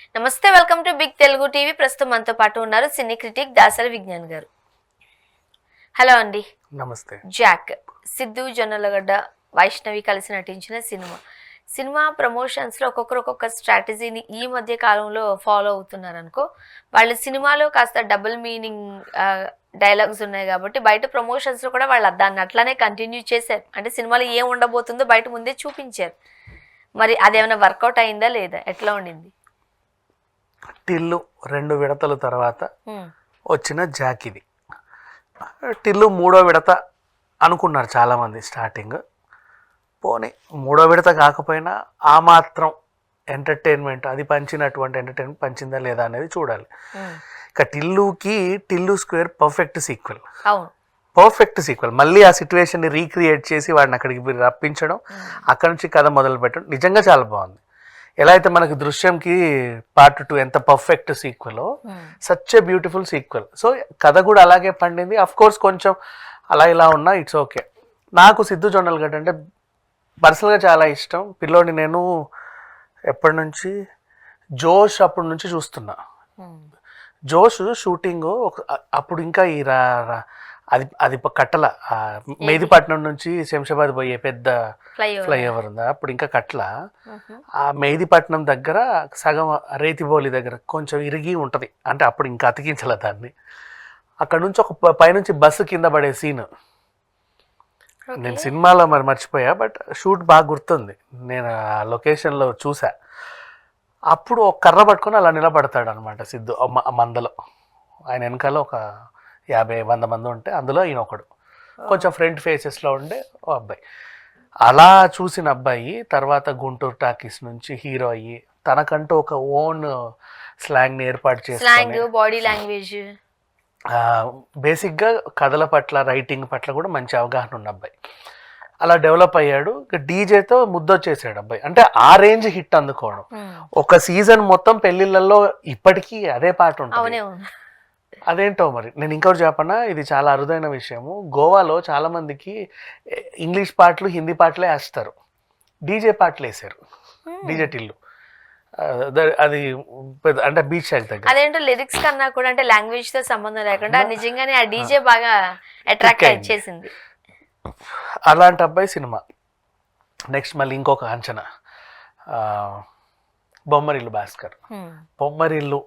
నమస్తే, welcome to big Telugu TV. ప్రస్తుతం మనతో పాటు ఉన్నారు సినీ క్రిటిక్ దాసరి విజ్ఞాన్ గారు. హలో అండి. నమస్తే. జాక్, సిద్ధు జొన్నలగడ్డ, వైష్ణవి కలిసి నటించిన సినిమా ప్రమోషన్స్ లో ఒక్కొక్క స్ట్రాటజీని ఈ మధ్య కాలంలో ఫాలో అవుతున్నారు అనుకో. వాళ్ళ సినిమాలో కాస్త డబుల్ మీనింగ్ డైలాగ్స్ ఉన్నాయి కాబట్టి బయట ప్రమోషన్స్ లో కూడా వాళ్ళు దాన్ని అట్లానే కంటిన్యూ చేశారు. అంటే సినిమాలో ఏం ఉండబోతుందో బయట ముందే చూపించారు. మరి అదేమైనా వర్కౌట్ అయిందా లేదా, ఎట్లా ఉండింది? టిల్లు 2 విడతల తర్వాత వచ్చిన జాక్ ఇది. టిల్లు 3వ విడత అనుకున్నారు చాలామంది స్టార్టింగ్. పోనీ 3వ విడత కాకపోయినా ఆ మాత్రం ఎంటర్టైన్మెంట్, అది పంచినటువంటి ఎంటర్టైన్మెంట్ పంచిందా లేదా అనేది చూడాలి. ఇక టిల్లు స్క్వేర్ పర్ఫెక్ట్ సీక్వెల్. మళ్ళీ ఆ సిచ్యువేషన్ని రీక్రియేట్ చేసి వాడిని అక్కడికి రప్పించడం, అక్కడి నుంచి కథ మొదలు పెట్టడం నిజంగా చాలా బాగుంది. ఎలా అయితే మనకి దృశ్యంకి పార్ట్ 2 ఎంత perfect sequel, such a beautiful sequel. So కథ కూడా అలాగే పండింది. అఫ్ కోర్స్ కొంచెం అలా ఇలా ఉన్నా ఇట్స్ ఓకే. నాకు సిద్ధు జొన్నలగడ్డ అంటే పర్సనల్గా చాలా ఇష్టం. పిల్లోని నేను ఎప్పటి నుంచి జోష్ అప్పటి నుంచి చూస్తున్నా. జోష్ షూటింగ్ అప్పుడు ఇంకా ఈ అది కట్టల మెహదీపట్నం నుంచి శంషాబాద్ పోయే పెద్ద ఫ్లైఓవర్ ఉందా, అప్పుడు ఇంకా కట్ల. ఆ మెహదీపట్నం దగ్గర సగం రేతిబోలి దగ్గర కొంచెం ఇరిగి ఉంటుంది. అంటే అప్పుడు ఇంకా అతికించాల దాన్ని. అక్కడ నుంచి ఒక పైనుంచి బస్సు కింద పడే సీన్ నేను సినిమాలో మరి మర్చిపోయా, బట్ షూట్ బాగా గుర్తుంది. నేను ఆ లొకేషన్లో చూసా. అప్పుడు ఒక కర్ర పట్టుకొని అలా నిలబడతాడు అనమాట సిద్ధు మందలో. ఆయన వెనకాల ఒక 50-100 మంది ఉంటే అందులో ఈయన ఒకడు, కొంచెం ఫ్రంట్ ఫేసెస్లో ఉండే ఓ అబ్బాయి. అలా చూసిన అబ్బాయి తర్వాత గుంటూరు టాకీస్ నుంచి హీరో అయ్యి తనకంటూ ఒక ఓన్ స్లాంగ్ని ఏర్పాటు చేసి బాడీ లాంగ్వేజ్, బేసిక్గా కథల పట్ల రైటింగ్ పట్ల కూడా మంచి అవగాహన ఉన్న అబ్బాయి. అలా డెవలప్ అయ్యాడు. డీజేతో ముద్దొచ్చేసాడు అబ్బాయి. అంటే ఆ రేంజ్ హిట్ అందుకోవడం. ఒక సీజన్ మొత్తం పెళ్లిళ్ళల్లో ఇప్పటికీ అదే పాట ఉంటుంది. అదేంటో మరి. నేను ఇంకోటి చెప్పనా, ఇది చాలా అరుదైన విషయము. గోవాలో చాలా మందికి ఇంగ్లీష్ పాటలు హిందీ పాటలే వేస్తారు, డీజే పాటలు వేసారు. డీజే టిల్లు అది అంటే బీచ్ సైడ్ దగ్గర. అదేంటో లిరిక్స్ కన్నా కూడా అంటే లాంగ్వేజ్ తో సంబంధం లేకుండా నిజంగానే ఆ డీజే బాగా అట్రాక్ట్ చేసింది. అలాంటి అబ్బాయి సినిమా. నెక్స్ట్ మళ్ళీ ఇంకొక అంచనా, బొమ్మరిల్లు భాస్కర్. బొమ్మరిల్లు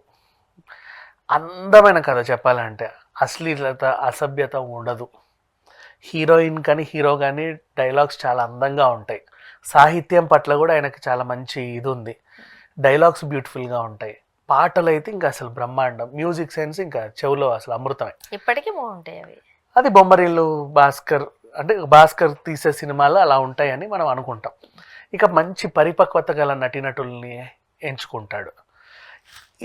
అందమైన కథ చెప్పాలంటే, అశ్లీలత అసభ్యత ఉండదు. హీరోయిన్ కానీ హీరో కానీ డైలాగ్స్ చాలా అందంగా ఉంటాయి. సాహిత్యం పట్ల కూడా ఆయనకి చాలా మంచి ఇది ఉంది. డైలాగ్స్ బ్యూటిఫుల్గా ఉంటాయి. పాటలు అయితే ఇంకా అసలు బ్రహ్మాండం. మ్యూజిక్ సెన్స్ ఇంకా చెవులో అసలు అమృతమే. ఇప్పటికీ బాగుంటాయి అవి. అది బొమ్మరిల్లు భాస్కర్ అంటే భాస్కర్ తీసే సినిమాలు అలా ఉంటాయని మనం అనుకుంటాం. ఇక మంచి పరిపక్వత గల నటీనటుల్ని ఎంచుకుంటాడు.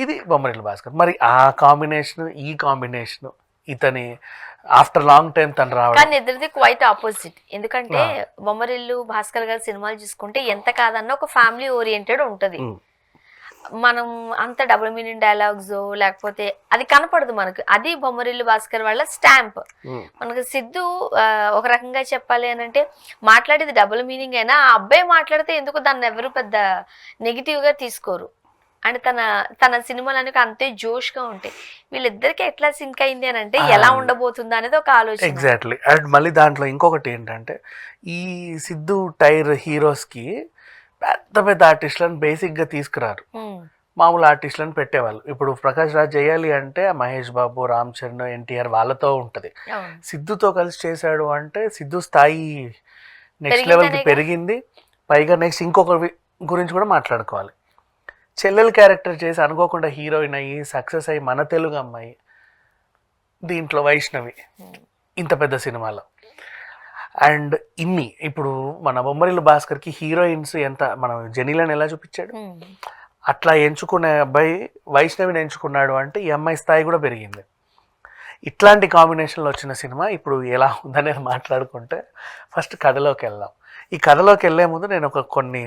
ఇది బొమ్మరిల్లు భాస్కర్. మరి ఆ కాంబినేషన్ ఈ కాంబినేషన్ ఇతని ఆఫ్టర్ లాంగ్ టైం తను రావడం. కానీ ఇద్దరిది క్వైట్ ఆపోజిట్. ఎందుకంటే బొమ్మరిల్లు భాస్కర్ గారి సినిమాలు చూసుకుంటే ఎంత కాదన్నా ఒక ఫ్యామిలీ ఓరియంటెడ్ ఉంటుంది. మనం అంత డబుల్ మీనింగ్ డైలాగ్స్ లేకపోతే అది కనపడదు మనకు. అది బొమ్మరిల్లు భాస్కర్ వాళ్ళ స్టాంప్. మనకు సిద్ధు ఒక రకంగా చెప్పాలి అని అంటే మాట్లాడేది డబుల్ మీనింగ్ అయినా ఆ అబ్బాయి మాట్లాడితే ఎందుకు దాన్ని ఎవరు పెద్ద నెగిటివ్ గా తీసుకోరు. అంటే తన సినిమాలు అంతే జోష్ గా ఉంటాయి. వీళ్ళిద్దరికి ఎట్లా సింక్ అయింది అని అంటే ఎలా ఉండబోతుందా అనేది ఒక ఆలోచన. ఎగ్జాక్ట్లీ. అండ్ మళ్ళీ దాంట్లో ఇంకొకటి ఏంటంటే, ఈ సిద్ధు టైర్ హీరోస్ కి పెద్ద పెద్ద ఆర్టిస్టులను బేసిక్ గా తీసుకురారు, మామూలు ఆర్టిస్టులను పెట్టేవాళ్ళు. ఇప్పుడు ప్రకాష్ రాజ్ చేయాలి అంటే మహేష్ బాబు, రామ్ చరణ్, ఎన్టీఆర్ వాళ్ళతో ఉంటది. సిద్ధుతో కలిసి చేశాడు అంటే సిద్ధు స్థాయి నెక్స్ట్ లెవెల్కి పెరిగింది. పైగా నెక్స్ట్ ఇంకొక గురించి కూడా మాట్లాడుకోవాలి. చెల్లెలు క్యారెక్టర్ చేసి అనుకోకుండా హీరోయిన్ అయ్యి సక్సెస్ అయ్యి మన తెలుగు అమ్మాయి. దీంట్లో వైష్ణవి ఇంత పెద్ద సినిమాలో. అండ్ ఇన్ని ఇప్పుడు మన బొమ్మరిల్లు భాస్కర్కి హీరోయిన్స్ ఎంత, మనం జెనీలను ఎలా చూపించాడు అట్లా ఎంచుకునే అబ్బాయి వైష్ణవిని ఎంచుకున్నాడు అంటే ఈ అమ్మాయి స్థాయి కూడా పెరిగింది. ఇట్లాంటి కాంబినేషన్లో వచ్చిన సినిమా ఇప్పుడు ఎలా ఉందనేది మాట్లాడుకుంటే ఫస్ట్ కథలోకి వెళ్దాం. ఈ కథలోకి వెళ్ళే ముందు నేను కొన్ని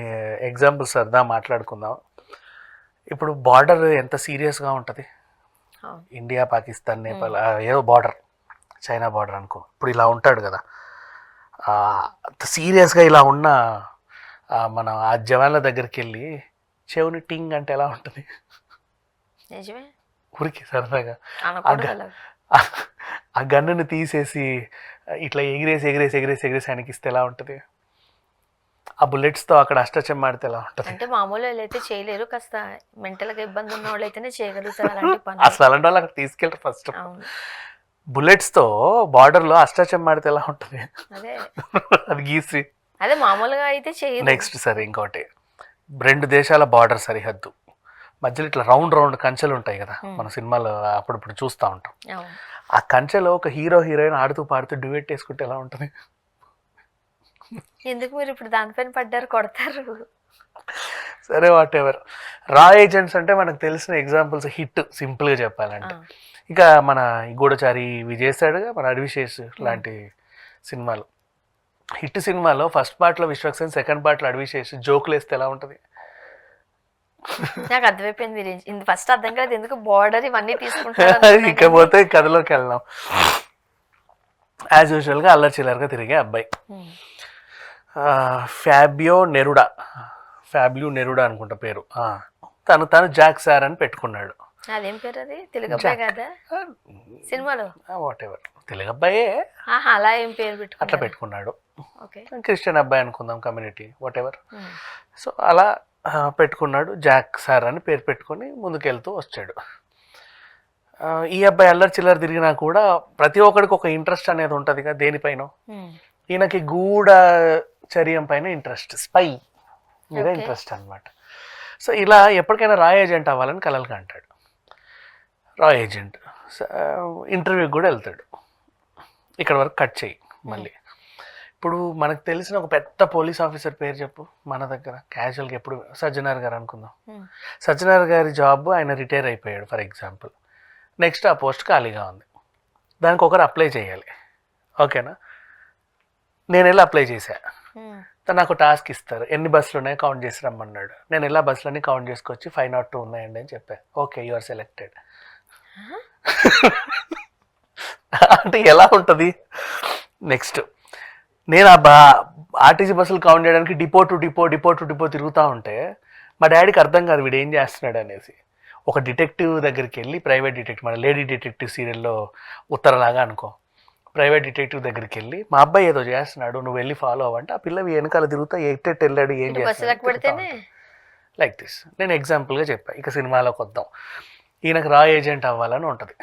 ఎగ్జాంపుల్స్ సరదా మాట్లాడుకుందాం. ఇప్పుడు బార్డర్ ఎంత సీరియస్గా ఉంటుంది, ఇండియా పాకిస్తాన్ నేపాల్ ఏదో బార్డర్, చైనా బార్డర్ అనుకో. ఇప్పుడు ఇలా ఉంటాడు కదా, సీరియస్గా ఇలా ఉన్న మనం ఆ జవాన్ల దగ్గరికి వెళ్ళి చెవుని టింగ్ అంటే ఎలా ఉంటుంది, నిజమే, ఊరికి సరదాగా అనకూడదు అలా. ఆ గన్నుని తీసేసి ఇట్లా ఎగిరేసి ఆయనకి ఇస్తే ఎలా ఉంటుంది? ఆ బుల్లెట్స్తో అక్కడ అష్టచమ్మ ఆడితే ఎలా ఉంటుంది? అంటే మామూలు వాళ్ళు అయితే చేయలేరు, కాస్త మెంటల్గా ఇబ్బంది ఉన్న వాళ్ళు అయితేనే చేయగలుగుతారు అలాంటి పనులు. అసలు అలాంటి వాళ్ళు అక్కడ తీసుకెళ్ళరు ఫస్ట్. అవును, బుల్లెట్స్తో బార్డర్లో అష్టచమ్మ ఆడితే ఎలా ఉంటుంది? అదే అది గీసి. అదే మామూలుగా అయితే చేయరు. నెక్స్ట్ సరే ఇంకోటి, 2 దేశాల బార్డర్ సరిహద్దు మధ్యలో ఇట్లా రౌండ్ కంచెలు ఉంటాయి కదా, మన సినిమాలో అప్పుడప్పుడు చూస్తూ ఉంటాం. అవును, ఆ కంచెలో ఒక హీరో హీరోయిన్ ఆడుతూ పాడుతూ డ్యూయెట్ వేసుకుంటే ఎలా ఉంటుంది? ఎందుకు మీరు ఇప్పుడు దానిపైన పడ్డారు, కొడతారు. సరే వాట్ ఎవర్. రా ఏజెంట్స్ అంటే మనకు తెలిసిన ఎగ్జాంపుల్స్ హిట్, సింపుల్గా చెప్పాలంటే. ఇక మన ఈ గూఢచారి ఇవి చేశాడుగా మన అడవిశేష్ లాంటి సినిమాలు. హిట్ సినిమాలో ఫస్ట్ పార్ట్లో విశ్వక్సేన్, సెకండ్ పార్ట్లో అడవిశేష్ జోకులు వేస్తే ఎలా ఉంటుంది? నాకు అర్థమైపోయింది మీరు ఫస్ట్ అర్థం కాదు ఎందుకు బార్డర్ ఇవన్నీ తీసుకుంటారు. ఇకపోతే కథలోకి వెళ్దాం. యాజ్ యూజువల్గా అల్లరి చిల్లరగా తిరిగే అబ్బాయి ఫ్యాబ్యూ నెరుడా అనుకుంటా పేరు. తను జాక్ సార్ అని పెట్టుకున్నాడు. అదేం పేరు అది? తెలుగు అబ్బాయి కదా సినిమాలో? వాట్ ఎవర్, తెలుగు అబ్బాయే, అలా ఏం పేరు అట్లా పెట్టుకున్నాడు. ఓకే, క్రిస్టియన్ అబ్బాయి అనుకుందాం, కమ్యూనిటీ వాట్ ఎవర్. సో అలా పెట్టుకున్నాడు, జాక్ సార్ అని పేరు పెట్టుకొని ముందుకెళ్తూ వచ్చాడు. ఈ అబ్బాయి అల్లరి చిల్లర తిరిగినా కూడా ప్రతి ఒక్కడికి ఒక ఇంట్రెస్ట్ అనేది ఉంటుంది కదా దేనిపైన. ఈయనకి గూఢచర్యం పైన ఇంట్రెస్ట్, స్పై మీద ఇంట్రెస్ట్ అనమాట. సో ఇలా ఎప్పటికైనా రా ఏజెంట్ అవ్వాలని కలలు అంటాడు. రా ఏజెంట్ ఇంటర్వ్యూకి కూడా వెళ్తాడు. ఇక్కడ వరకు కట్ చేయి. మళ్ళీ ఇప్పుడు మనకు తెలిసిన ఒక పెద్ద పోలీస్ ఆఫీసర్ పేరు చెప్పు మన దగ్గర క్యాజువల్గా. ఎప్పుడు సజ్జనార్ గారు అనుకుందాం. సజ్జనార్ గారి జాబ్, ఆయన రిటైర్ అయిపోయాడు ఫర్ ఎగ్జాంపుల్. నెక్స్ట్ ఆ పోస్ట్ ఖాళీగా ఉంది, దానికి ఒకరు అప్లై చేయాలి. ఓకేనా? నేను వెళ్ళి అప్లై చేశా. తను నాకు టాస్క్ ఇస్తారు, ఎన్ని బస్సులు ఉన్నాయో కౌంట్ చేసి రమ్మన్నాడు. నేను ఎలా బస్సులన్నీ కౌంట్ చేసుకొచ్చి 502 ఉన్నాయండి అని చెప్పాను. Okay, you are selected. అంటే ఎలా ఉంటుంది? నెక్స్ట్ నేను ఆర్టీసీ బస్సులు కౌంట్ చేయడానికి డిపో టు డిపో తిరుగుతూ ఉంటే మా డాడీకి అర్థం కాదు వీడు ఏం చేస్తున్నాడు అనేసి. ఒక డిటెక్టివ్ దగ్గరికి వెళ్ళి, ప్రైవేట్ డిటెక్టివ్, మన లేడీ డిటెక్టివ్ సీరియల్లో ఉత్తరలాగా అనుకో, ప్రైవేట్ డిటెక్టివ్ దగ్గరికి వెళ్ళి మా అబ్బాయి ఏదో చేస్తున్నాడు నువ్వు వెళ్ళి ఫాలో అవ్వంటే ఆ పిల్లవి వెనకాల తిరుగుతా ఎట్టెట్ వెళ్ళాడు ఏం చేస్తున్నాడు లైక్ దిస్. నేను ఎగ్జాంపుల్గా చెప్పాను. ఇక సినిమాలోకి వద్దాం. ఈయనకు రా ఏజెంట్ అవ్వాలని ఉంటుంది.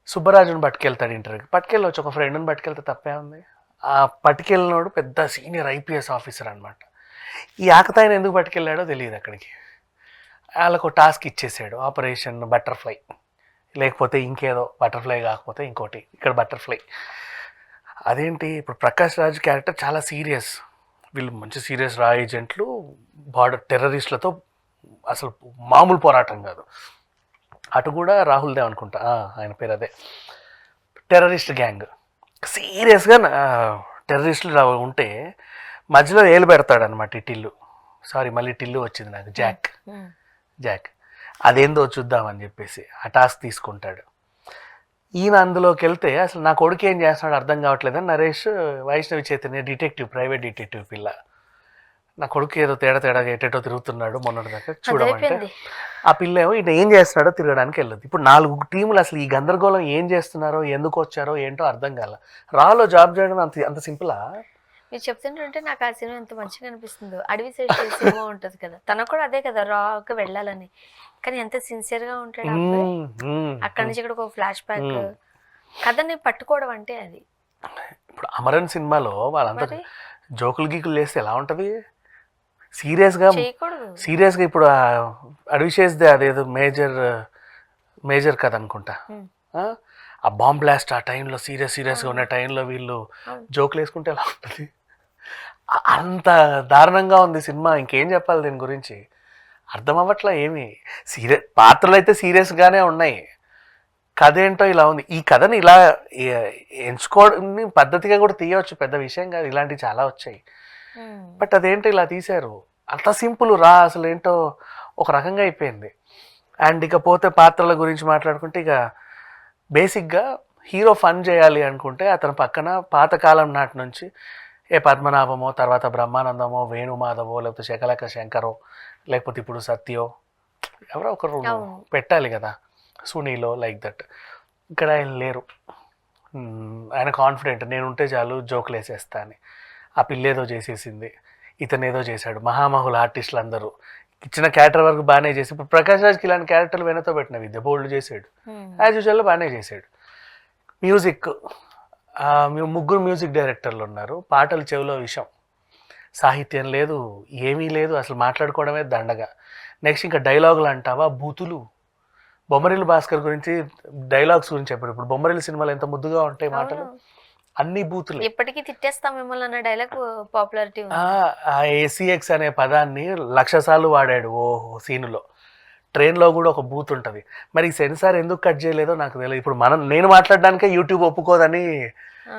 సుబ్బరాజుని పట్టుకెళ్తాడు ఇంటర్వ్యూకి. పట్టుకెళ్ళవచ్చు, ఒక ఫ్రెండ్ని పట్టుకెళ్తే తప్పే ఉంది. ఆ పట్టుకెళ్ళినోడు పెద్ద సీనియర్ ఐపీఎస్ ఆఫీసర్ అనమాట. ఈ ఆకతాయిని ఎందుకు పట్టుకెళ్ళాడో తెలియదు అక్కడికి. వాళ్ళకు టాస్క్ ఇచ్చేసాడు, ఆపరేషన్ బటర్ఫ్లై, లేకపోతే ఇంకేదో బటర్ఫ్లై కాకపోతే ఇంకోటి, ఇక్కడ బటర్ఫ్లై. అదేంటి ఇప్పుడు ప్రకాష్ రాజ్ క్యారెక్టర్ చాలా సీరియస్, వీళ్ళు మంచి సీరియస్ రా ఏజెంట్లు, బార్డర్ టెర్రరిస్టులతో అసలు మామూలు పోరాటం కాదు. అటు కూడా రాహుల్ దేవ్ అనుకుంటా ఆయన పేరు, అదే టెర్రరిస్ట్ గ్యాంగ్. సీరియస్గా టెర్రరిస్టులు ఉంటే మధ్యలో ఏలు పెడతాడనమాట ఈ టిల్లు. సారీ మళ్ళీ టిల్లు వచ్చింది నాకు, జాక్ అదేందో చూద్దామని చెప్పేసి ఆ టాస్క్ తీసుకుంటాడు. ఈయన అందులోకి వెళ్తే అసలు నా కొడుకు ఏం చేస్తున్నాడు అర్థం కావట్లేదని Naresh, Vaishnavi Chaitanya detective, private detective పిల్ల, నా కొడుకు ఏదో తేడా ఎటేటో తిరుగుతున్నాడు మొన్నటి దాకా చూడమంటే, ఆ పిల్ల ఏమో ఈయన ఏం చేస్తున్నాడో తిరగడానికి వెళ్ళదు. ఇప్పుడు 4 టీములు అసలు ఈ గందరగోళం ఏం చేస్తున్నారో ఎందుకు వచ్చారో ఏంటో అర్థం కాల. రాలో జాబ్ చేయడం అంత సింపులా? మీరు చెప్తుంటే నాకు ఆ సినిమా ఎంత మంచిగా అనిపిస్తుందో. అడవి శేష్ సినిమా ఉంటుంది కదా, తనకు కూడా అదే కదా, రాకి వెళ్ళాలని, కానీ ఎంత సిన్సియర్ గా ఉంటాడు అక్కడి నుంచి ఇక్కడ ఒక ఫ్లాష్ బ్యాక్ కథని పట్టుకోవడం అంటే అది. ఇప్పుడు అమరన్ సినిమాలో వాళ్ళంతా జోకులు గీకులు చేస్తే ఎలా ఉంటది? సీరియస్గా ఇప్పుడు అడవిశేష్దే అదేదో మేజర్ కథ అనుకుంటా. ఆ బాంబ్ బ్లాస్ట్ ఆ టైంలో సీరియస్గా ఉన్న టైంలో వీళ్ళు జోకులు వేసుకుంటే ఎలా ఉంటుంది? అంత దారుణంగా ఉంది సినిమా. ఇంకేం చెప్పాలి దీని గురించి? అర్థం అవ్వట్లా ఏమి. పాత్రలు అయితే సీరియస్గానే ఉన్నాయి, కథ ఏంటో ఇలా ఉంది. ఈ కథని ఇలా ఎంచుకోవడం పద్ధతిగా కూడా తీయవచ్చు, పెద్ద విషయం కాదు, ఇలాంటివి చాలా వచ్చాయి. బట్ అదేంటో ఇలా తీశారు, అంత సింపుల్ రా అసలు ఏంటో ఒక రకంగా అయిపోయింది. అండ్ ఇకపోతే పాత్రల గురించి మాట్లాడుకుంటే, ఇక బేసిక్గా హీరో ఫన్ చేయాలి అనుకుంటే అతని పక్కన పాతకాలం నాటి నుంచి పద్మనాభమో, తర్వాత బ్రహ్మానందమో, వేణుమాధవో, లేకపోతే శకలక శంకరో, లేకపోతే ఇప్పుడు సత్యో, ఎవరో ఒకరు అవును. పెట్టాలి కదా, సునీలో లైక్ దట్. ఇక్కడ ఆయన లేరు. ఆయన కాన్ఫిడెంట్, నేను ఉంటే చాలు జోకులు వేసేస్తా అని. ఆ పిల్లేదో చేసేసింది, ఇతను ఏదో చేశాడు. మహామహుల ఆర్టిస్టులు అందరూ ఇచ్చిన క్యారెక్టర్ వరకు బాగానే చేసి, ఇప్పుడు ప్రకాష్ రాజ్కి ఇలాంటి క్యారెక్టర్లు వెనతో పెట్టిన విద్య బోల్డ్ చేశాడు, యాజ్ యూజువల్గా బాగానే చేశాడు. మ్యూజిక్, ముగ్గురు మ్యూజిక్ డైరెక్టర్లు ఉన్నారు, పాటలు చెవిలో విషయం, సాహిత్యం లేదు, ఏమీ లేదు, అసలు మాట్లాడుకోవడమే దండగా. నెక్స్ట్ ఇంకా డైలాగులు అంటావా, బూతులు. బొమ్మరిల్లు భాస్కర్ గురించి డైలాగ్స్ గురించి చెప్పారు. ఇప్పుడు బొమ్మరిల్లు సినిమాలు ఎంత ముద్దుగా ఉంటాయి మాటలు, అన్ని బూతులు. ఎప్పటికీ తిట్టేస్తాం మిమ్మల్ని అన్న డైలాగ్ పాపులారిటీ ఉంది. ఆ ఏసీఎక్స్ అనే పదాన్ని 1,00,000 సార్లు వాడాడు ఓహో సీనులో. ట్రైన్లో కూడా ఒక బూత్ ఉంటుంది. మరి ఈ సెన్సార్ ఎందుకు కట్ చేయలేదో నాకు తెలియదు. ఇప్పుడు నేను మాట్లాడడానికే యూట్యూబ్ ఒప్పుకోదని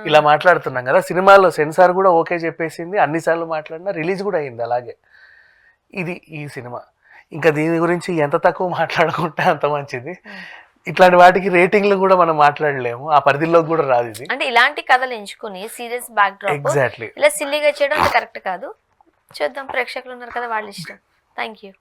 ఇలా మాట్లాడుతున్నాం కదా, సినిమాలో సెన్సార్ కూడా ఓకే చెప్పేసింది, అన్నిసార్లు మాట్లాడినా రిలీజ్ కూడా అయింది అలాగే. ఇది ఈ సినిమా. ఇంకా దీని గురించి ఎంత తక్కువ మాట్లాడుకుంటే అంత మంచిది. ఇట్లాంటి వాటికి రేటింగ్లు కూడా మనం మాట్లాడలేము, ఆ పరిధిలోకి కూడా రాదు ఇది. అంటే ఇలాంటి కథలు ఎంచుకుని సీరియస్ బ్యాక్ డ్రాప్ ఎగ్జాక్ట్లీ ఇలా సిల్లీగా చేయడం కరెక్ట్ కాదు. చూద్దాం, ప్రేక్షకులు ఉన్నారు కదా, వాళ్ళ ఇష్టం. Thank you.